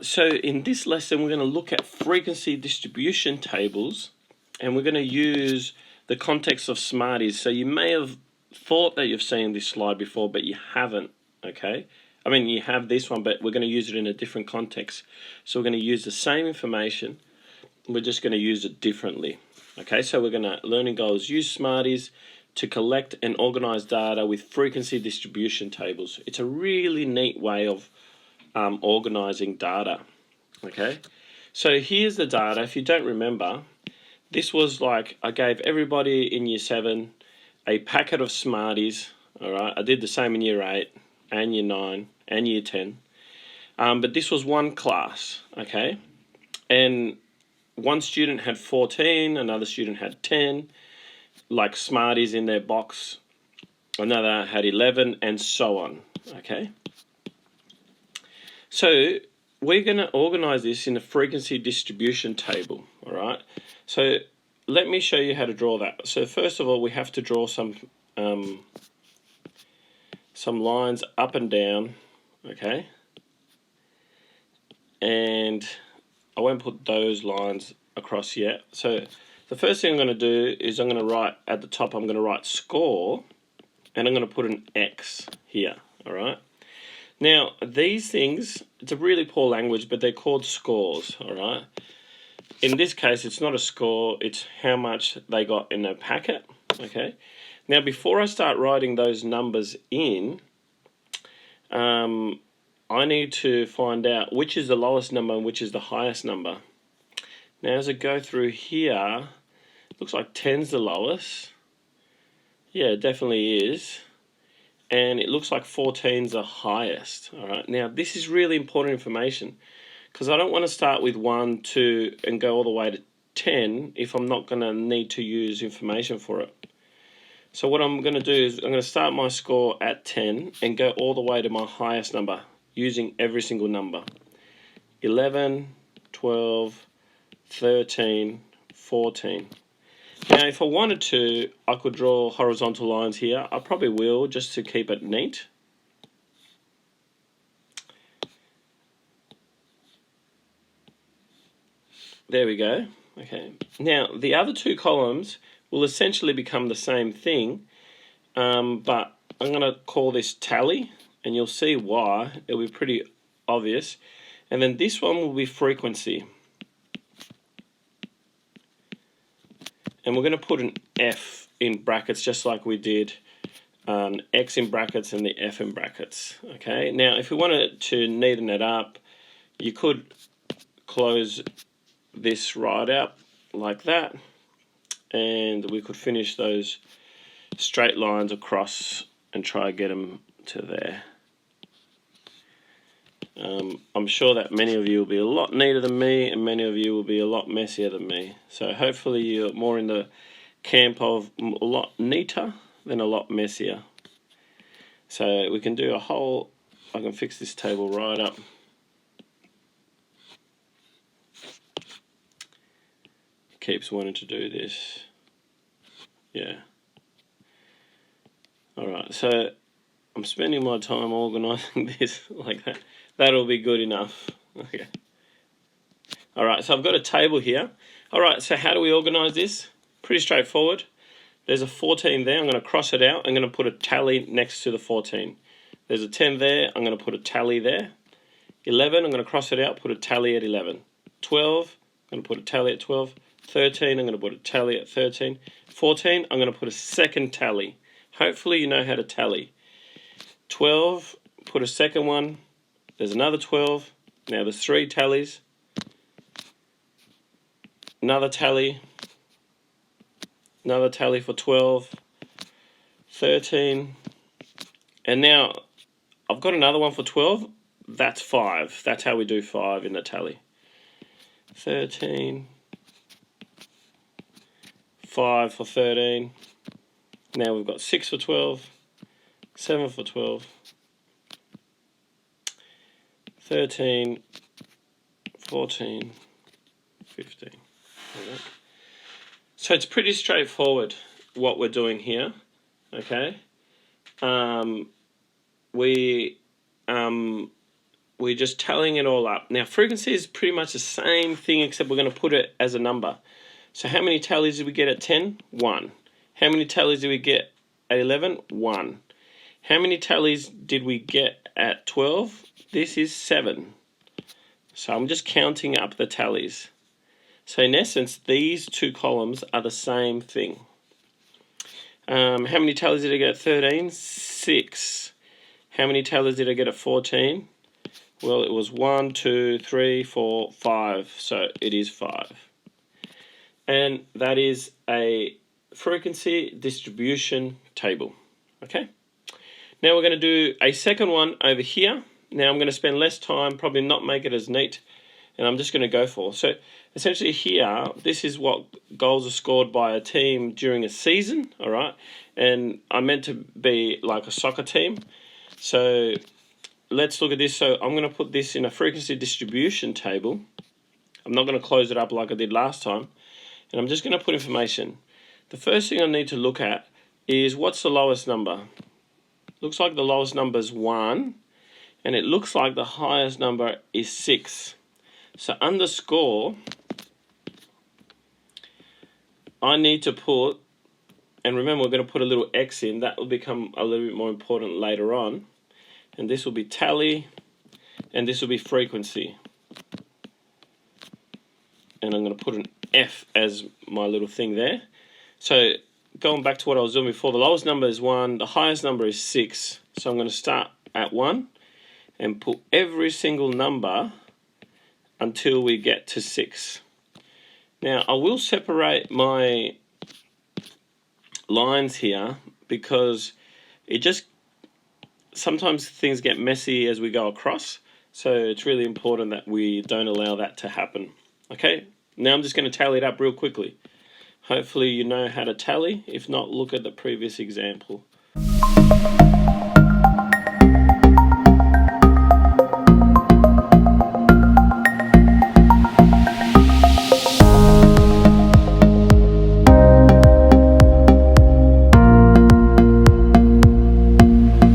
So in this lesson, we're going to look at frequency distribution tables, and we're going to use the context of Smarties. So you may have thought that you've seen this slide before, but you haven't, okay? I mean, you have this one, but we're going to use it in a different context. So we're going to use the same information, we're just going to use it differently. Okay, so we're going to, learning goals, use Smarties to collect and organize data with frequency distribution tables. It's a really neat way of organizing data. Okay, so here's the data. If you don't remember, this was like I gave everybody in year 7 a packet of Smarties. All right, I did the same in year 8 and year 9 and year 10, but this was one class. Okay, and one student had 14, another student had 10, like Smarties in their box, another had 11, and so on. Okay, so we're going to organize this in a frequency distribution table. All right, so let me show you how to draw that. So first of all, we have to draw some lines up and down. Okay, and I won't put those lines across yet. So the first thing I'm going to do is I'm going to write at the top, I'm going to write score, and I'm going to put an X here. All right. Now these things, it's a really poor language, but they're called scores. All right. In this case, it's not a score, it's how much they got in a packet. Okay. Now before I start writing those numbers in, I need to find out which is the lowest number and which is the highest number. Now as I go through here, it looks like 10's the lowest. Yeah, it definitely is. And it looks like 14's the highest. All right. Now this is really important information because I don't want to start with 1, 2 and go all the way to 10 if I'm not going to need to use information for it. So what I'm going to do is I'm going to start my score at 10 and go all the way to my highest number using every single number. 11, 12, 13, 14. Now if I wanted to, I could draw horizontal lines here. I probably will, just to keep it neat. There we go. Okay. Now the other two columns will essentially become the same thing, but I'm going to call this tally, and you'll see why. It'll be pretty obvious. And then this one will be frequency. And we're going to put an F in brackets just like we did an X in brackets and the F in brackets. Okay. Now if we wanted to neaten it up, you could close this right out like that, and we could finish those straight lines across and try to get them to there. I'm sure that many of you will be a lot neater than me, and many of you will be a lot messier than me. So hopefully you're more in the camp of a lot neater than a lot messier. So we can do a whole, I can fix this table right up. Keeps wanting to do this. Yeah. Alright, so I'm spending my time organising this like that. That'll be good enough. Okay. Alright, so I've got a table here. Alright, so how do we organise this? Pretty straightforward. There's a 14 there. I'm going to cross it out. I'm going to put a tally next to the 14. There's a 10 there. I'm going to put a tally there. 11, I'm going to cross it out, put a tally at 11. 12, I'm going to put a tally at 12. 13, I'm going to put a tally at 13. 14, I'm going to put a second tally. Hopefully you know how to tally. 12, put a second one. There's another 12. Now there's 3 tallies. Another tally. Another tally for 12. 13. And now I've got another one for 12. That's 5. That's how we do 5 in the tally. 13. 5 for 13. Now we've got 6 for 12. 7 for 12. 13, 14, 15. Okay. So it's pretty straightforward what we're doing here. Okay. We we're just tallying it all up. Now, frequency is pretty much the same thing, except we're going to put it as a number. So how many tallies did we get at 10? 1. How many tallies did we get at 11? 1. How many tallies did we get at 12? This is 7. So I'm just counting up the tallies. So in essence, these two columns are the same thing. How many tallies did I get at 13? 6. How many tallies did I get at 14? Well, it was 1, 2, 3, 4, 5. So it is 5. And that is a frequency distribution table. Okay? Now we're going to do a second one over here. Now I'm going to spend less time, probably not make it as neat, and I'm just going to go for. So essentially here, this is what goals are scored by a team during a season, all right? And I'm meant to be like a soccer team. So let's look at this. So I'm going to put this in a frequency distribution table. I'm not going to close it up like I did last time. And I'm just going to put information. The first thing I need to look at is what's the lowest number? Looks like the lowest number is 1, and it looks like the highest number is 6. So underscore, I need to put, and remember we're going to put a little X in, that will become a little bit more important later on. And this will be tally, and this will be frequency. And I'm going to put an F as my little thing there. So going back to what I was doing before, the lowest number is 1, the highest number is 6. So I'm going to start at 1 and put every single number until we get to 6. Now I will separate my lines here because it just, sometimes things get messy as we go across. So it's really important that we don't allow that to happen. Okay, now I'm just going to tally it up real quickly. Hopefully you know how to tally. If not, look at the previous example.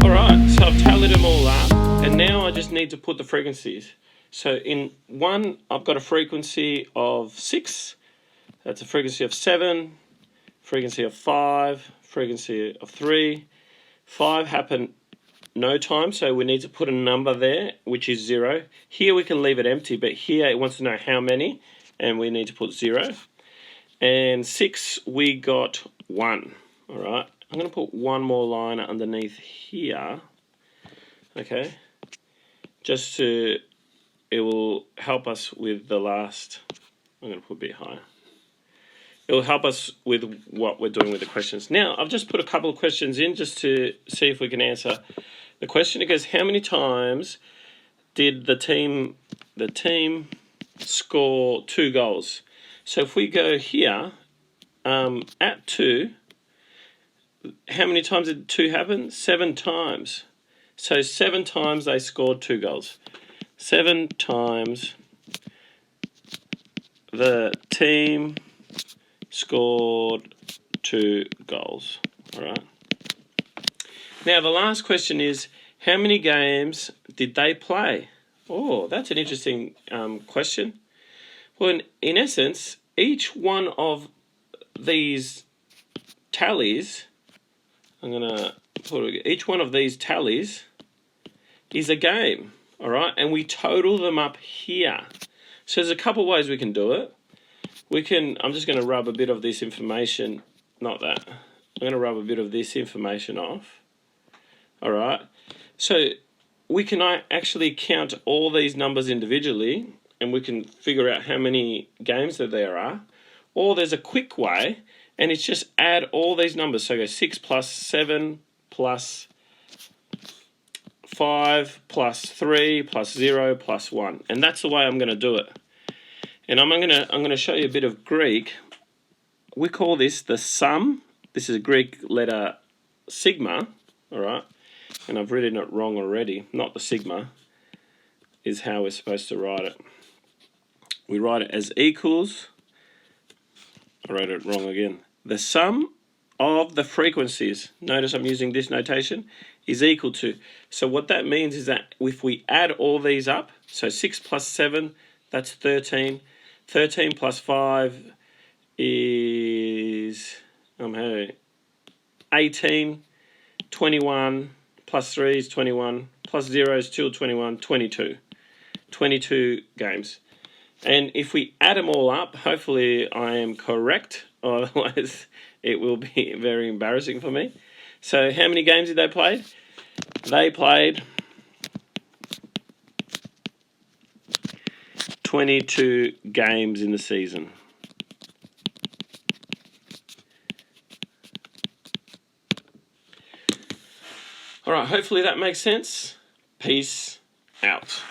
Alright, so I've tallied them all up, and now I just need to put the frequencies. So in 1, I've got a frequency of 6. That's a frequency of 7, frequency of 5, frequency of 3. 5 happened no time, so we need to put a number there, which is 0. Here we can leave it empty, but here it wants to know how many, and we need to put 0. And 6, we got 1. All right, I'm going to put one more line underneath here, okay, just to, it will help us with the last, I'm going to put a bit higher. It will help us with what we're doing with the questions. Now, I've just put a couple of questions in just to see if we can answer the question. It goes, how many times did the team score 2 goals? So if we go here, at 2, how many times did 2 happen? 7 times. So 7 times they scored 2 goals. 7 times the team scored 2 goals. All right. Now the last question is, how many games did they play? Oh, that's an interesting question. Well, in essence, each one of these tallies, I'm gonna put each one of these tallies is a game. All right, and we total them up here. So there's a couple ways we can do it. We can, I'm just going to rub a bit of this information, not that, I'm going to rub a bit of this information off. All right, so we can actually count all these numbers individually, and we can figure out how many games that there are. Or there's a quick way, and it's just add all these numbers. So go 6 plus 7 plus 5 plus 3 plus 0 plus 1. And that's the way I'm going to do it. And I'm going to show you a bit of Greek. We call this the sum. This is a Greek letter sigma, all right? And I've written it wrong already. Not the sigma is how we're supposed to write it. We write it as equals, I wrote it wrong again. The sum of the frequencies, notice I'm using this notation, is equal to. So what that means is that if we add all these up, so 6 plus 7, that's 13. 13 plus 5 is 18. 21 plus 3 is 21. Plus 0 is still 21. 22. 22 games. And if we add them all up, hopefully I am correct. Otherwise, it will be very embarrassing for me. So how many games did they play? They played 22 games in the season. All right, hopefully that makes sense. Peace out.